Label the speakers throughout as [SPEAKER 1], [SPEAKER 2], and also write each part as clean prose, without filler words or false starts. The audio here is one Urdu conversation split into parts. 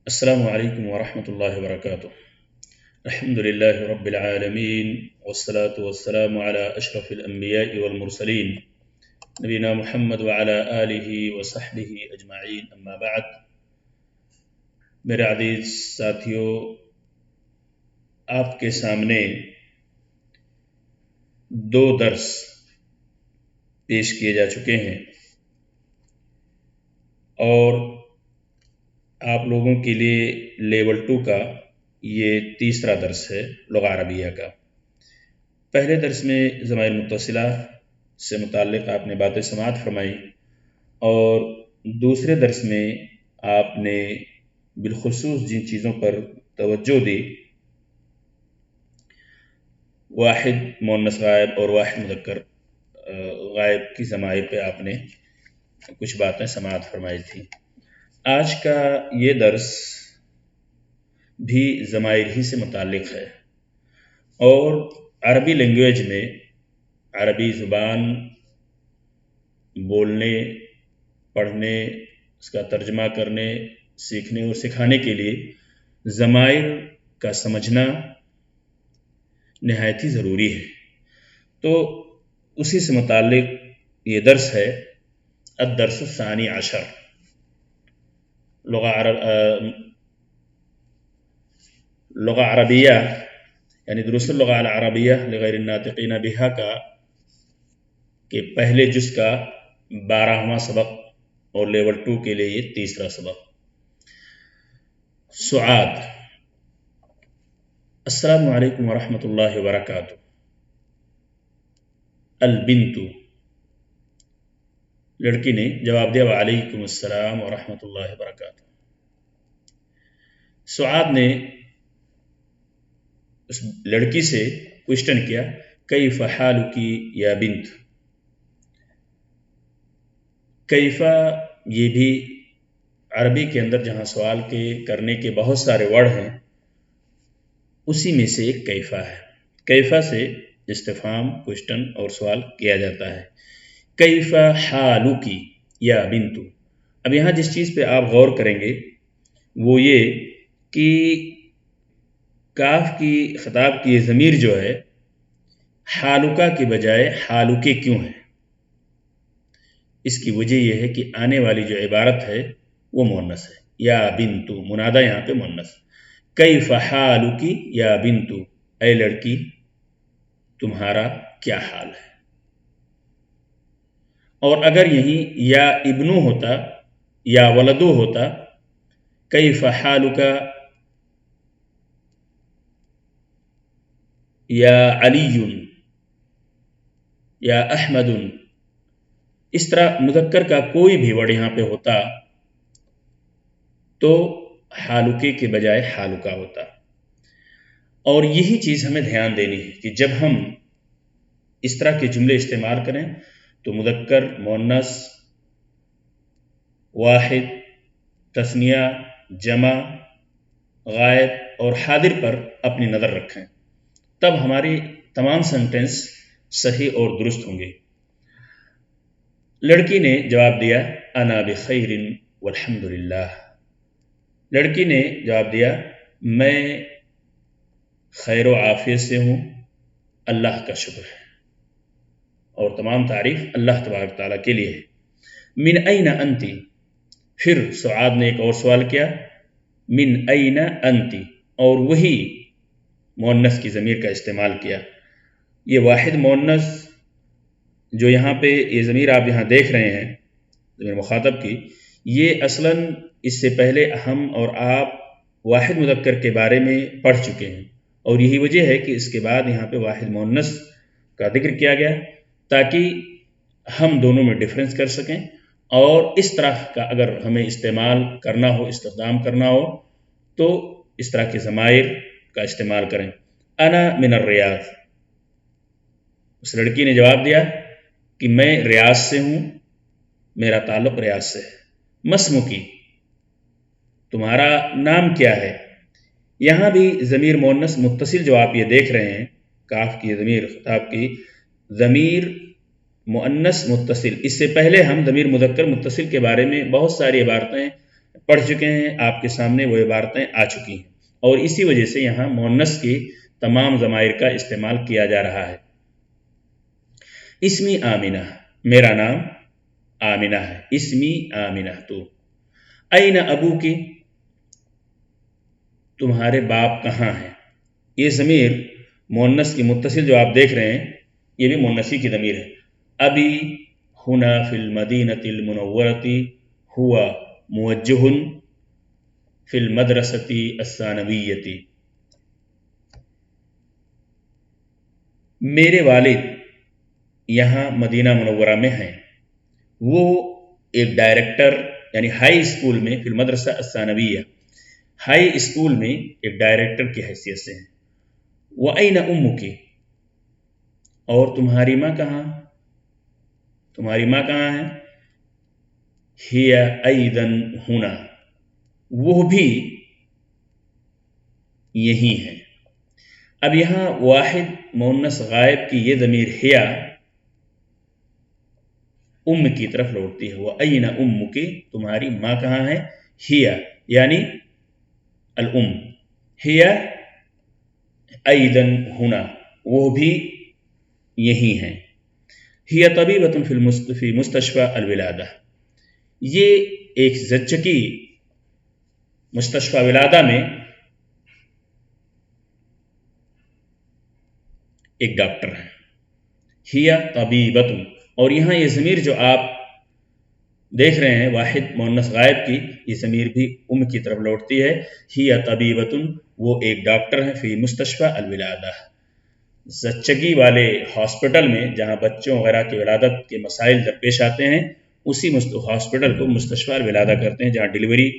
[SPEAKER 1] السلام علیکم ورحمۃ اللہ وبرکاتہ۔ الحمد للہ رب العالمین والصلاة والسلام علی اشرف الانبیاء والمرسلین نبینا محمد وعلی آلہ وصحبہ اجمعین، اما بعد۔ میرے عزیز ساتھیوں، آپ کے سامنے دو درس پیش کیے جا چکے ہیں اور آپ لوگوں کے لیے لیول 2 کا یہ تیسرا درس ہے لغہ عربیہ کا۔ پہلے درس میں ضمائر متصلہ سے متعلق آپ نے باتیں سماعت فرمائی اور دوسرے درس میں آپ نے بالخصوص جن چیزوں پر توجہ دی، واحد مؤنث غائب اور واحد مذکر غائب کی ضمائر پہ آپ نے کچھ باتیں سماعت فرمائی تھیں۔ آج کا یہ درس بھی ضمائر ہی سے متعلق ہے اور عربی لینگویج میں، عربی زبان بولنے، پڑھنے، اس کا ترجمہ کرنے، سیکھنے اور سکھانے کے لیے ضمائر کا سمجھنا نہایت ہی ضروری ہے۔ تو اسی سے متعلق یہ درس ہے، الدرس الثانی عشر، لغہ عربیہ یعنی دروس اللغہ العربیہ لغیر الناطقین بہا کا کہ پہلے جز کا 12واں سبق اور لیول 2 کے لیے یہ تیسرا سبق۔ سعاد، السلام علیکم ورحمۃ اللہ وبرکاتہ۔ البنت، لڑکی نے جواب دیا وعلیکم السلام ورحمۃ اللہ وبرکاتہ۔ سعاد نے اس لڑکی سے کوشچن کیا، کیف حالکی یا بنت۔ کیفا یہ بھی عربی کے اندر جہاں سوال کے کرنے کے بہت سارے ورڈ ہیں، اسی میں سے ایک کیفا ہے۔ کیفا سے استفہام، کوشچن اور سوال کیا جاتا ہے۔ کیف حالکی یا بنت۔ اب یہاں جس چیز پہ آپ غور کریں گے وہ یہ کہ کاف کی خطاب کی یہ ضمیر جو ہے حالکا کی بجائے حالکے کیوں ہے؟ اس کی وجہ یہ ہے کہ آنے والی جو عبارت ہے وہ مؤنث ہے، یا بنت، منادہ یہاں پہ مؤنث۔ کیف حالکی یا بنت، اے لڑکی تمہارا کیا حال ہے؟ اور اگر یہیں یا ابنو ہوتا یا ولدو ہوتا، کیف حالکا یا علی یا احمد، اس طرح مذکر کا کوئی بھی ورڈ یہاں پہ ہوتا تو حالکے کے بجائے حالکا ہوتا۔ اور یہی چیز ہمیں دھیان دینی ہے کہ جب ہم اس طرح کے جملے استعمال کریں تو مذکر، مؤنث، واحد، تثنیہ، جمع، غائب اور حاضر پر اپنی نظر رکھیں، تب ہماری تمام سینٹنس صحیح اور درست ہوں گے۔ لڑکی نے جواب دیا انا بخیر والحمد للہ۔ لڑکی نے جواب دیا میں خیر و عافیت سے ہوں، اللہ کا شکر ہے، اور تمام تعریف اللہ تبارک تعالیٰ کے لیے ہے۔ من این انتی، پھر سعاد نے ایک اور سوال کیا، من این انتی، اور وہی مؤنث کی ضمیر کا استعمال کیا۔ یہ واحد مؤنث جو یہاں پہ یہ ضمیر آپ یہاں دیکھ رہے ہیں ضمیر مخاطب کی، یہ اصلاً اس سے پہلے ہم اور آپ واحد مذکر کے بارے میں پڑھ چکے ہیں، اور یہی وجہ ہے کہ اس کے بعد یہاں پہ واحد مؤنث کا ذکر کیا گیا تاکہ ہم دونوں میں ڈفرینس کر سکیں، اور اس طرح کا اگر ہمیں استعمال کرنا ہو، استخدام کرنا ہو تو اس طرح کے ضمائر کا استعمال کریں۔ انا من الریاض، اس لڑکی نے جواب دیا کہ میں ریاض سے ہوں، میرا تعلق ریاض سے ہے۔ مسمکی، تمہارا نام کیا ہے؟ یہاں بھی ضمیر مؤنث متصل جو آپ یہ دیکھ رہے ہیں، کاف کی ضمیر، خطاب کی ضمیر مؤنث متصل، اس سے پہلے ہم ضمیر مذکر متصل کے بارے میں بہت ساری عبارتیں پڑھ چکے ہیں، آپ کے سامنے وہ عبارتیں آ چکی ہیں، اور اسی وجہ سے یہاں مؤنث کی تمام ضمائر کا استعمال کیا جا رہا ہے۔ اسمی آمنہ، میرا نام آمنہ ہے، اسمی آمنہ تو۔ این ابو کی، تمہارے باپ کہاں ہیں؟ یہ ضمیر مؤنث کی متصل جو آپ دیکھ رہے ہیں یہ بھی مؤنثی کی ضمیر ہے۔ ابی ہنا فی المدینۃ المنورۃ ہوا موجہ فی المدرسۃ الثانویۃ۔ میرے والد یہاں مدینہ منورہ میں ہیں، وہ ایک ڈائریکٹر یعنی ہائی اسکول میں فی المدرسہ الثانویہ، ہائی اسکول میں ایک ڈائریکٹر کی حیثیت سے ہیں۔ وَأَيْنَ أُمُّكِ، اور تمہاری ماں کہاں؟ تمہاری ماں کہاں ہے؟ ہِیَ أَيْضًا ہُنَا، وہ بھی یہی ہیں۔ اب یہاں واحد مؤنث غائب کی یہ ضمیر ہیا ام کی طرف لوٹتی ہے۔ وَأَيْنَ أُمُّكِ، تمہاری ماں کہاں ہے؟ ہیا یعنی الام، ہیا ایضاً ہنا، وہ بھی یہی ہیں۔ ہی طبیبۃ فی مستشفی الولادہ، یہ ایک زچگی مستشفی ولادہ میں ایک ڈاکٹر ہے۔ ہی طبیبۃ، اور یہاں یہ ضمیر جو آپ دیکھ رہے ہیں واحد مؤنث غائب کی، یہ ضمیر بھی ام کی طرف لوٹتی ہے۔ ہی طبیبۃ، وہ ایک ڈاکٹر ہے، فی مستشفی الولادہ، زچگی والے ہاسپٹل میں جہاں بچوں وغیرہ کی ولادت کے مسائل درپیش آتے ہیں، اسی ہاسپٹل کو مستشفی الولادہ کرتے ہیں، جہاں ڈلیوری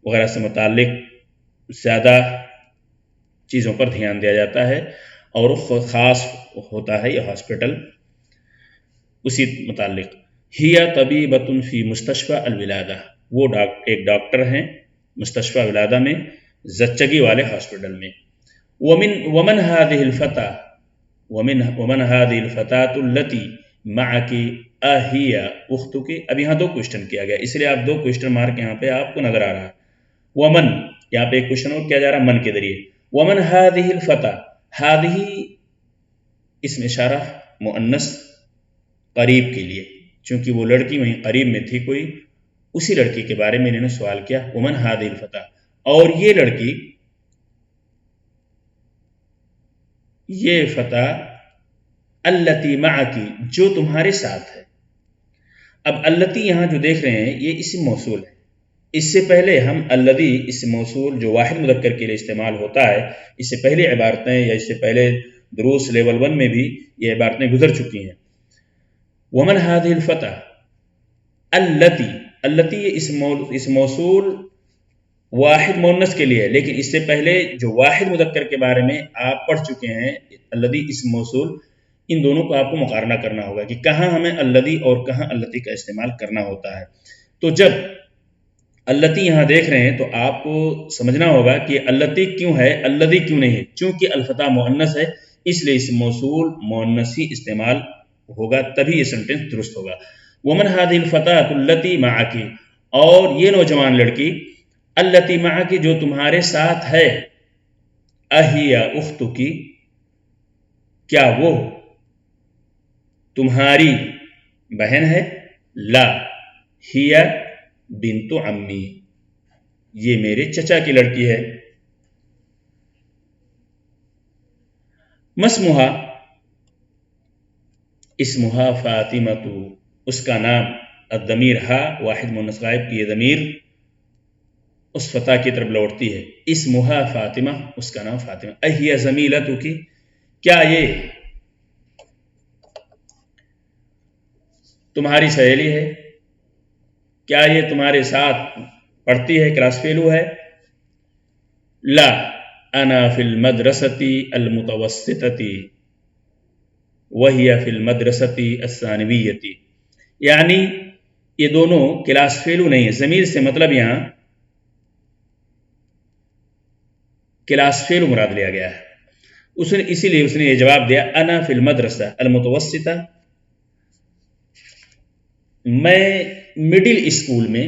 [SPEAKER 1] وغیرہ سے متعلق زیادہ چیزوں پر دھیان دیا جاتا ہے، اور خاص ہوتا ہے یہ ہاسپٹل اسی متعلق۔ ہی طبیبۃ فی مستشفی الولادہ، وہ ایک ڈاکٹر ہیں مستشفی ولادہ میں، زچگی والے ہاسپٹل میں۔ ومن هذه الفتاة ومن هذه الفتاة التي معك اہی اختک، اب یہاں دو کوشچن کیا گیا، اس لیے آپ دو کوشچن مارک یہاں پہ آپ کو نظر آ رہا ہے۔ ومن، یہاں پہ ایک کوشچن اور کیا جا رہا ہے من کے ذریعے۔ ومن هذه الفتاة، هذه اس میں اشارہ مؤنث قریب کے لیے، چونکہ وہ لڑکی وہیں قریب میں تھی کوئی، اسی لڑکی کے بارے میں انہوں نے سوال کیا۔ ومن هذه الفتاة، اور یہ لڑکی، یہ فتح التی معکی، جو تمہارے ساتھ ہے۔ اب التی یہاں جو دیکھ رہے ہیں یہ اسم موصول ہے۔ اس سے پہلے ہم الذی اسم موصول جو واحد مذکر کے لیے استعمال ہوتا ہے، اس سے پہلے عبارتیں یا اس سے پہلے دروس لیول 1 میں بھی یہ عبارتیں گزر چکی ہیں۔ ومن هذه الفتح التی، التی یہ اسم موصول واحد مؤنث کے لیے ہے، لیکن اس سے پہلے جو واحد مذکر کے بارے میں آپ پڑھ چکے ہیں الذی اسم موصول، ان دونوں کو آپ کو مقارنہ کرنا ہوگا کہ کہاں ہمیں الذی اور کہاں التی کا استعمال کرنا ہوتا ہے۔ تو جب التی یہاں دیکھ رہے ہیں تو آپ کو سمجھنا ہوگا کہ التی کیوں ہے، الذی کیوں نہیں ہے، چونکہ الفتح مؤنث ہے اس لیے اسم موصول مؤنث ہی استعمال ہوگا، تبھی یہ سینٹینس درست ہوگا۔ ومن هذه الفتاة التي معك، اور یہ نوجوان لڑکی التی معک، جو تمہارے ساتھ ہے، اہی اختک، کیا وہ تمہاری بہن ہے؟ لا، ہی بنت عمی، یہ میرے چچا کی لڑکی ہے۔ مسمہا، اسمہا فاطمۃ، اس کا نام، الضمیر ہا واحد مؤنث غائب کی یہ ضمیر اس فتح کی طرف لوٹتی ہے۔ اسمہا فاطمہ، اس کا نام فاطمہ۔ اہی زمیلتک، کیا یہ تمہاری سہیلی ہے؟ کیا یہ تمہارے ساتھ پڑھتی ہے، کلاس فیلو ہے؟ لا، انا فی المدرسۃ المتوسطۃ وہی فی المدرسۃ الثانویۃ، یعنی یہ دونوں کلاس فیلو نہیں ہے۔ ضمیر سے مطلب یہاں کلاس فیلو مراد لیا گیا ہے، اسی لیے اس نے یہ جواب دیا، انا فی المدرسہ المتوسطہ، میں مڈل اسکول میں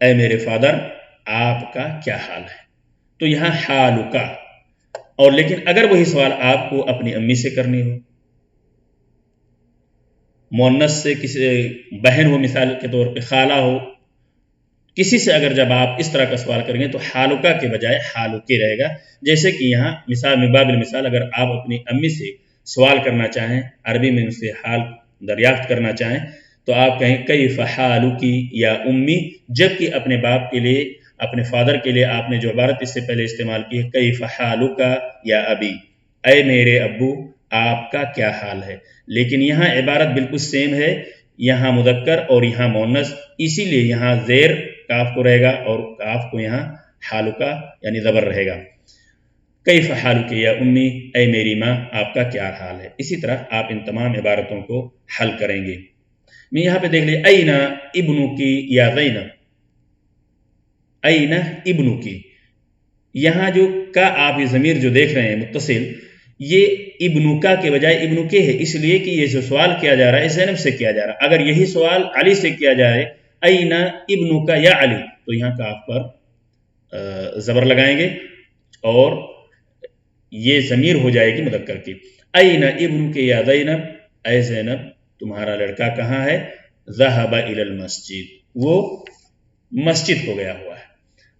[SPEAKER 1] اے میرے فادر آپ کا کیا حال ہے. تو یہاں حال کا، اور لیکن اگر وہی سوال آپ کو اپنی امی سے کرنی ہو، مونس سے کسی بہن ہو، مثال کے طور پہ خالہ ہو، کسی سے اگر جب آپ اس طرح کا سوال کریں گے تو حالکا کے بجائے حالکی رہے گا. جیسے کہ یہاں مثال میں باب المثال اگر آپ اپنی امی سے سوال کرنا چاہیں، عربی میں ان سے حال دریافت کرنا چاہیں، تو آپ کہیں کیف حالکی یا امی، جبکہ اپنے باپ کے لیے، اپنے فادر کے لیے آپ نے جو عبارت اس سے پہلے استعمال کی ہے کیف حالکا یا ابی، اے میرے ابو آپ کا کیا حال ہے. لیکن یہاں عبارت بالکل سیم ہے، یہاں مذکر اور یہاں مؤنث، اسی لیے یہاں زیر کاف کو رہے گا اور کاف کو یہاں حالکا یعنی زبر رہے گا. کیف حالک یا امی، اے میری ماں آپ کا کیا حال ہے. اسی طرح آپ ان تمام عبارتوں کو حل کریں گے. میں یہاں پہ دیکھ لیں این ابنو کی یا زینب، این ابنو کی، یہاں جو کا آپ یہ ضمیر جو دیکھ رہے ہیں متصل، یہ ابنو کا کے بجائے ابنو کے ہے، اس لیے کہ یہ جو سوال کیا جا رہا ہے زینب سے کیا جا رہا ہے. اگر یہی سوال علی سے کیا جائے این ابنو کا یا علی، تو یہاں کاف پر زبر لگائیں گے اور یہ ضمیر ہو جائے گی مذکر کی. این ابنو کے یا زینب، اے زینب تمہارا لڑکا کہاں ہے. ذہب الی المسجد، وہ مسجد کو گیا ہوا ہے.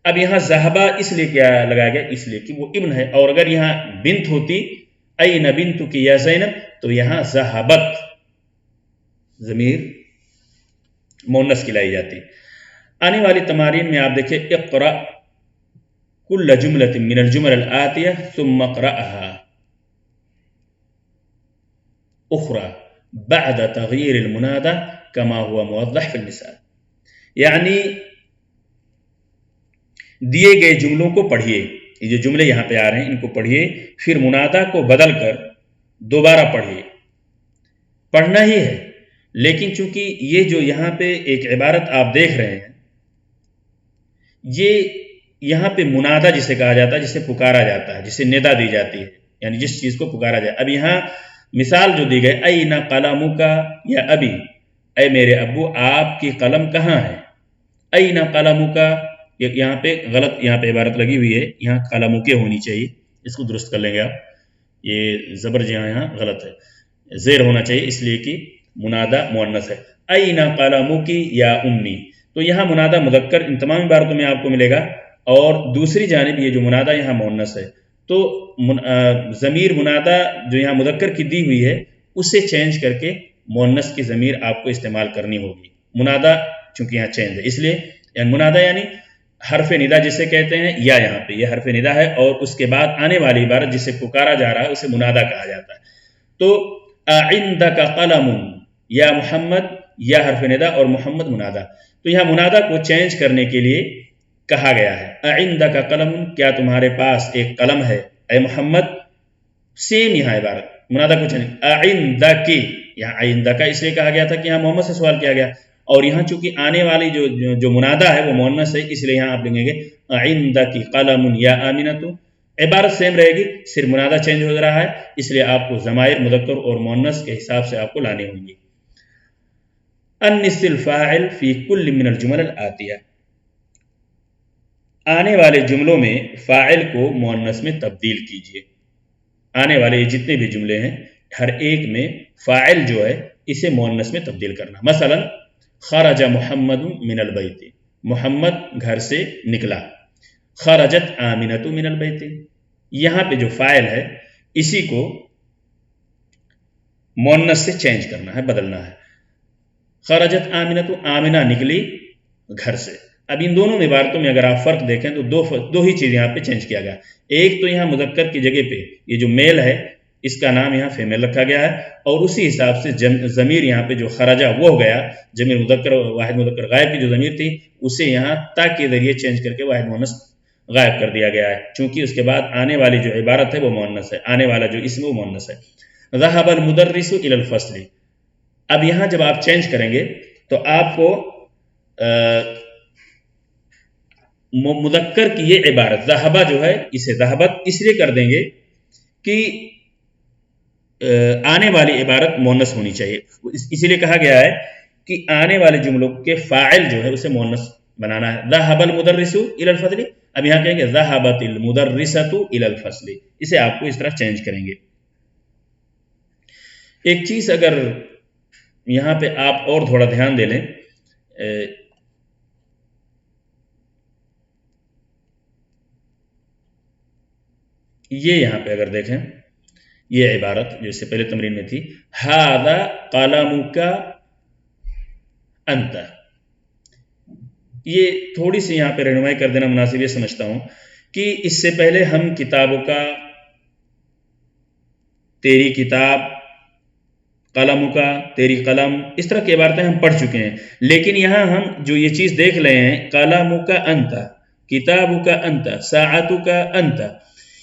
[SPEAKER 1] اب یہاں ذہبہ اس لیے کیا لگایا گیا، اس لیے کہ وہ ابن ہے، اور اگر یہاں بنت ہوتی این بنت کی یا زینب تو یہاں ذہبت ضمیر مؤنث کی لائی جاتی. آنے والی تمارین میں آپ دیکھیں اقرأ کل جملة من الجمل الآتية ثم اقرأها أخرى بعد تغيير المنادى كما هو موضح في المثال. یعنی دیے گئے جملوں کو پڑھیے، یہ جو جملے یہاں پہ آ رہے ہیں ان کو پڑھیے، پھر منادہ کو بدل کر دوبارہ پڑھیے. پڑھنا ہی ہے، لیکن چونکہ یہ جو یہاں پہ ایک عبارت آپ دیکھ رہے ہیں، یہ یہاں پہ منادہ جسے کہا جاتا ہے، جسے پکارا جاتا ہے، جسے ندا دی جاتی ہے، یعنی جس چیز کو پکارا جائے. اب یہاں مثال جو دی گئی این قلمک یا ابی، اے میرے ابو آپ کی قلم کہاں ہے. این قلمک، یہاں پہ غلط، یہاں پہ عبارت لگی ہوئی ہے، یہاں قلمک ہونی چاہیے، اس کو درست کر لیں گے آپ. یہ زبر جہاں یہاں غلط ہے، زیر ہونا چاہیے، اس لیے کہ منادہ مؤنث ہے. این قلمک یا امی، تو یہاں منادہ مذکر ان تمام عبارتوں میں آپ کو ملے گا، اور دوسری جانب یہ جو منادہ یہاں مؤنث ہے، تو ضمیر منادہ جو یہاں مذکر کی دی ہوئی ہے اسے چینج کر کے مؤنث کی ضمیر آپ کو استعمال کرنی ہوگی. منادہ چونکہ یہاں چینج ہے، اس لیے منادہ یعنی حرف ندا جسے کہتے ہیں، یا یہاں پہ یہ حرف ندا ہے، اور اس کے بعد آنے والی عبارت جسے پکارا جا رہا ہے اسے منادہ کہا جاتا ہے. تو عندک قلم یا محمد، یا حرف ندا اور محمد منادہ، تو یہاں منادہ کو چینج کرنے کے لیے کہا گیا ہے. عندک قلم، کیا تمہارے پاس ایک قلم ہے اے محمد. سیم یہاں عبارت منادہ کو چینج، عندک، یہاں عندک اس لیے کہا گیا تھا کہ یہاں محمد سے سوال کیا گیا، اور یہاں چونکہ آنے والی جو منادہ ہے وہ مؤنث ہے، اس لیے یہاں آپ لکھیں گے عندک قلم یا آمنۃ. عبارت سیم رہے گی، صرف منادہ چینج ہو رہا ہے، اس لیے آپ کو ضمائر مذکر اور مؤنث کے حساب سے آپ کو لانے ہوں گی. انس الفاعل فی کل من الجمل الآتیہ، آنے والے جملوں میں فاعل کو مؤنث میں تبدیل کیجیے. آنے والے یہ جتنے بھی جملے ہیں ہر ایک میں فاعل جو ہے اسے مؤنث میں تبدیل کرنا. مثلا خرج محمد من البیت، محمد گھر سے نکلا. خرجت آمنۃ من البیت، یہاں پہ جو فاعل ہے اسی کو مؤنث سے چینج کرنا ہے، بدلنا ہے. خرجت آمنۃ، آمنہ نکلی گھر سے. اب ان دونوں عبارتوں میں اگر آپ فرق دیکھیں تو دو ہی چیز یہاں پہ چینج کیا گیا. ایک تو یہاں مذکر کی جگہ پہ یہ جو میل ہے اس کا نام یہاں فیمیل رکھا گیا ہے، اور اسی حساب سے ضمیر یہاں پہ جو خرجہ وہ ہو گیا، ضمیر مذکر واحد مذکر غائب کی جو ضمیر تھی اسے یہاں تا کے ذریعے چینج کر کے واحد مؤنث غائب کر دیا گیا ہے، چونکہ اس کے بعد آنے والی جو عبارت ہے وہ مؤنث ہے، آنے والا جو اسم وہ مؤنث ہے. ذهب المدرس الى الفصل، اب یہاں جب آپ چینج کریں گے تو آپ کو مذکر کی یہ عبارت ذہبہ جو ہے اسے ذہبت اس لیے کر دیں گے کہ آنے والی عبارت مؤنث ہونی چاہیے. اسی لیے کہا گیا ہے کہ آنے والے جملوں کے فاعل جو ہے اسے مؤنث بنانا ہے. ذهب المدرس الى الفصل، اب یہاں کہیں گے ذهبت المدرسة الى الفصل، اسے آپ کو اس طرح چینج کریں گے. ایک چیز اگر یہاں پہ آپ اور تھوڑا دھیان دے لیں، یہ یہاں پہ اگر دیکھیں یہ عبارت جو اس سے پہلے تمرین میں تھی، ھذا قلمک انت، یہ تھوڑی سی یہاں پہ رہنمائی کر دینا مناسب یہ سمجھتا ہوں کہ اس سے پہلے ہم کتابوں کا، تیری کتاب، قلم کا، تیری قلم، اس طرح کی عبارتیں ہم پڑھ چکے ہیں. لیکن یہاں ہم جو یہ چیز دیکھ رہے ہیں، قلم کا انت، کتاب کا انت، ساعت کا انت،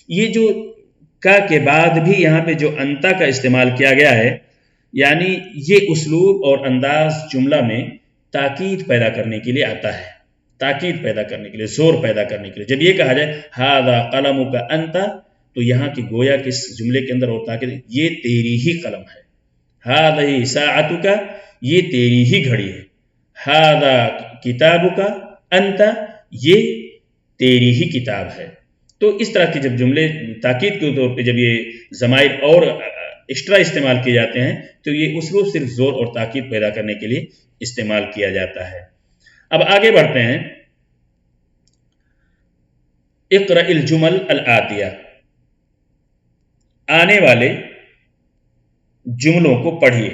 [SPEAKER 1] یہ جو کا کے بعد بھی یہاں پہ جو انتا کا استعمال کیا گیا ہے، یعنی یہ اسلوب اور انداز جملہ میں تاکید پیدا کرنے کے لیے آتا ہے، تاکید پیدا کرنے کے لیے، زور پیدا کرنے کے لیے. جب یہ کہا جائے ھذا قلمک انت، تو یہاں کی گویا کہ اس جملے کے اندر اور تاکید، یہ تیری ہی قلم ہے. ھذہ ساعتک، یہ تیری ہی گھڑی ہے. ھذا کتابک انت، یہ تیری ہی کتاب ہے. تو اس طرح کے جب جملے تاکید کے طور پہ جب یہ ضمائر اور ایکسٹرا استعمال کیے جاتے ہیں تو یہ اسلوب صرف زور اور تاکید پیدا کرنے کے لیے استعمال کیا جاتا ہے. اب آگے بڑھتے ہیں. اقرأ الجمل الآتیہ، آنے والے جملوں کو پڑھیے.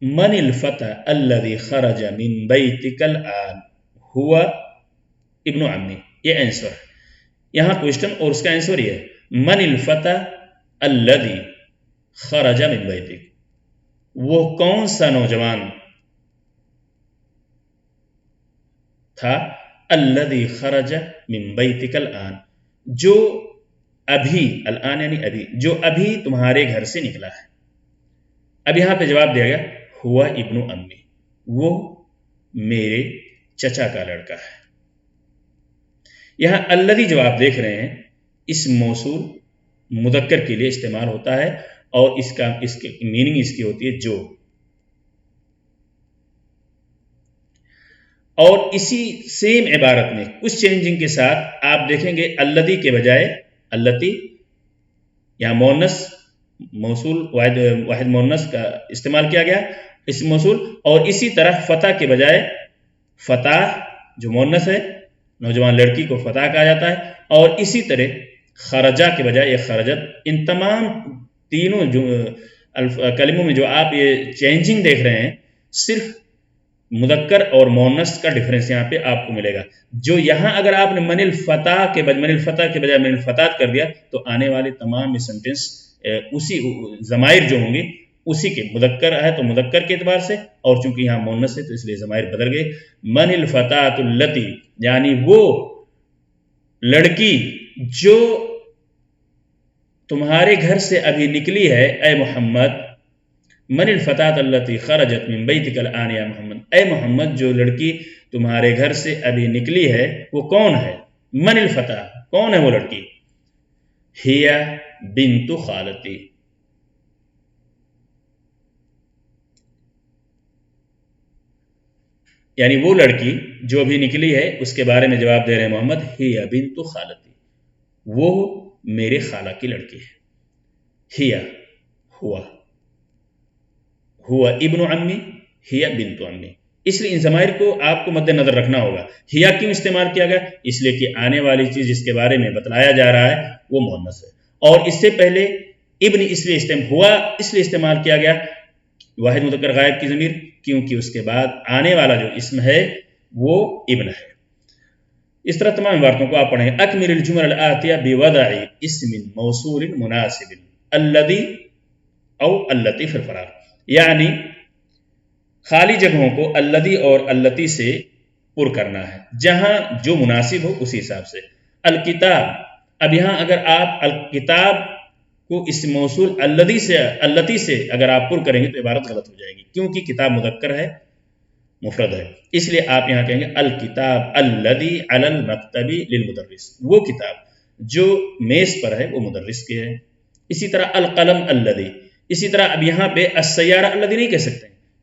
[SPEAKER 1] من الفتى الذي خرج من بيتك الآن؟ هو ابن عمی. یہ آنسر ہے. یہاں کوشچن اور اس کا آنسر یہ ہے، من الفتى الذي خرج من بيتك، وہ کون سا نوجوان تھا، الذي خرج من بيتك الآن، جو ابھی، الآن یعنی ابھی، جو ابھی تمہارے گھر سے نکلا ہے. اب یہاں پہ جواب دیا گیا ہوا ابن امی، وہ میرے چچا کا لڑکا ہے. یہاں الذی جو آپ دیکھ رہے ہیں اس موصول مذکر کے لیے استعمال ہوتا ہے، اور اس کی میننگ اس کی ہوتی ہے جو. اور اسی سیم عبارت میں کچھ چینجنگ کے ساتھ آپ دیکھیں گے الذی کے بجائے التی، یہاں مؤنث موصول واحد مؤنث کا استعمال کیا گیا اس موصول. اور اسی طرح فتح کے بجائے فتح جو مؤنث ہے، نوجوان لڑکی کو فتح کہا جاتا ہے. اور اسی طرح خرجہ کے بجائے یہ خرجت. ان تمام تینوں کلموں میں جو آپ یہ چینجنگ دیکھ رہے ہیں صرف مذکر اور مؤنث کا ڈفرنس یہاں پہ آپ کو ملے گا. جو یہاں اگر آپ نے من الفتح کے بجائے من الفتات کر دیا تو آنے والے تمام سینٹنس اسی ضمائر جو ہوں گے اسی کے، مذکر ہے تو مذکر کے اعتبار سے، اور چونکہ یہاں مؤنث ہے تو اس لیے ضمائر بدل گئے. من الفتاۃ التی، یعنی وہ لڑکی جو تمہارے گھر سے ابھی نکلی ہے اے محمد. من الفتاۃ التی خرجت من بیتک الآن یا محمد، اے محمد جو لڑکی تمہارے گھر سے ابھی نکلی ہے وہ کون ہے؟ من الفتاۃ، کون ہے وہ لڑکی؟ ہی بنت خالتی، یعنی وہ لڑکی جو ابھی نکلی ہے اس کے بارے میں جواب دے رہے ہیں محمد، ہی بنت خالتی، وہ میرے خالہ کی لڑکی ہے. ہی ہوا ابن عمی، ہی بنت عمی. اس لیے ان ضمائر کو آپ کو مد نظر رکھنا ہوگا. ہیا کیوں استعمال کیا گیا؟ اس لیے کہ آنے والی چیز جس کے بارے میں بتلایا جا رہا ہے وہ مؤنث ہے. اور اس سے پہلے ابن اس لیے ہوا اس لیے استعمال کیا گیا واحد مذکر غائب کی ضمیر، کیونکہ اس کے بعد آنے والا جو اسم ہے وہ ابن ہے. اس طرح تمام عبارتوں کو آپ پڑھیں. اکمل الجمل الآتیہ بوضع اسم موصول مناسب الذی او التی فی الفراغ، یعنی خالی جگہوں کو الذی اور التی سے پر کرنا ہے، جہاں جو مناسب ہو اسی حساب سے. الکتاب، اب یہاں اگر آپ الکتاب کو اس موصول التی سے اگر آپ پر کریں گے تو عبارت غلط ہو جائے گی، کیونکہ کتاب مذکر ہے مفرد ہے. اس لیے آپ یہاں کہیں گے الکتاب الذی علی المکتب للمدرس، وہ کتاب جو میز پر ہے وہ مدرس کے ہے. اسی طرح القلم الذی، اسی طرح اب یہاں پہ السیارہ الذی نہیں کہہ سکتے،